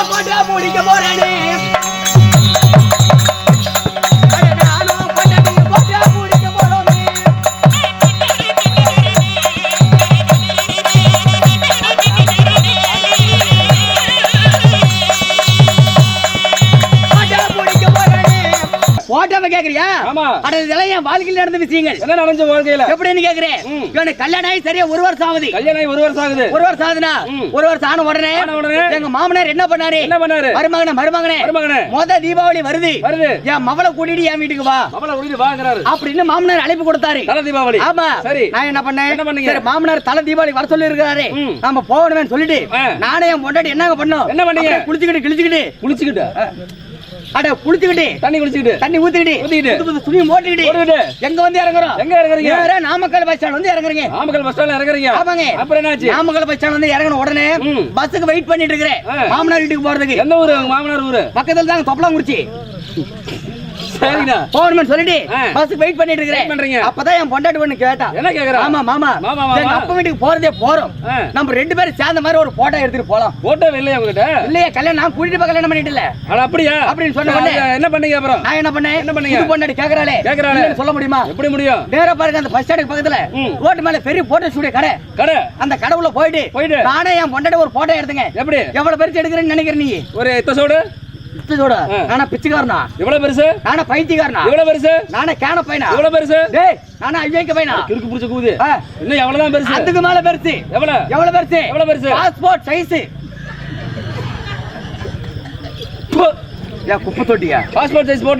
போட்டா முடிக்க போறேனே போட்டோவை கேக்குறியா? அட இதெல்லாம் என் வாழ்க்கையில் நடந்த விஷயங்கள். என்ன நடந்த வாழ்க்கையில? எப்படின்னு கேக்குறேன். இவனுக்கு கல்யாணம் ஆகி சரியா 1 வருஷம் ஆகுது. கல்யாணம் ஆகி 1 வருஷம் ஆகுது. 1 வருஷம் ஆகுதுனா 1 வருஷம் ஆன உடனே எங்க மாமனார் என்ன பண்ணாரு? மருமகனே முத தீபாவளி வருது. என் மவளை கூட்டிட்டு என் வீட்டுக்கு வா. மவளை கூட்டிட்டு வாங்கறாரு. அப்படின்னு மாமனார் அழைப்பு கொடுத்தாரு. தல தீபாவளி. ஆமா. சரி. நான் என்ன பண்ணேன்? சரி மாமனார் தல தீபாவளி வர சொல்லி இருக்காரு. நாம போகணும்னு சொல்லிட்டு நானே என் பொண்டாட்டி என்னங்க பண்ணோம்? என்ன பண்ணீங்க? குளிச்சிக்கிட்டு அட குளிச்சுக்கிட்டு தண்ணி ஊத்திக்கிட்டு துணி போட்டுக்கிட்டு எங்க வந்து இறங்குறோம்? வேற நாமக்கல் பஸ் ஸ்டாண்ட் வந்து இறங்குறீங்க. ஆமாங்க. அப்புறம் என்னாச்சு? நாமக்கல் பஸ் ஸ்டாண்ட் வந்து இறங்கின உடனே பஸ்ஸுக்கு வெயிட் பண்ணிட்டு இருக்கிறேன் மாமனார் வீட்டுக்கு போறதுக்கு. எந்த ஊரு மாமனார் ஊரு? பக்கத்துல தான் தொப்பலாங்குறிச்சி. சரிடா. போறேன்னு சொல்லிட்டு பஸ்ஸுக்கு வெயிட் பண்ணிட்டு இருக்கிறேன். அப்பதான் என் பொண்டாட்டி ஒண்ணு கேட்டா. என்ன கேக்குறா? ஆமா மாமா எங்க அப்பா வீட்டுக்கு போறதே போறோம். நம்ம 2 பேரும் சேர்ந்த மாதிரி ஒரு போட்டோ எடுத்துட்டு போலாம். போட்டோ இல்லையா உங்ககிட்ட? இல்லையா கல்யாணம் நான் கூட்டிட்டு போய் கல்யாணம் பண்ணிட்டு இல்ல. அப்படியா? அப்படின்னு சொன்ன உடனே என்ன பண்ணீங்க அப்புறம்? நான் என்ன பண்ணேன்? இது பொண்டாட்டி கேக்குறாளே சொல்ல முடியுமா? எப்படி முடியும்? நேரா பாருங்க அந்த பஸ் ஸ்டாண்டுக்கு பக்கத்துல ரோட் மேல பெரிய போட்டோ ஸ்டுடியோ கடை. அந்த கடவுல போயிட்டு நானே என் பொண்டாட்டி ஒரு போட்டோ எடுத்துங்க. எப்படி? எவ்வளவு பெருசு எடுக்கிறேன்னு நினைக்கிற நீ? ஒரு எத்தசோடு நானா பிச்சைக்காரனா? எவ்வளவு பெருசு? நானா பைத்தியக்காரனா? எவ்வளவு பெருசு? நானா கேன பையனா? எவ்வளவு பெருசு? டேய் நானா ஐயக்க பையனா? கிறுக்கு புடிச்ச கூது. இன்னும் எவ்வளவுதான் பெருசு? அதுக்கு மேல பெருசு. எவ்வளவு பெருசு? Passport size. குப்பை தொட்டியா? Passport size photo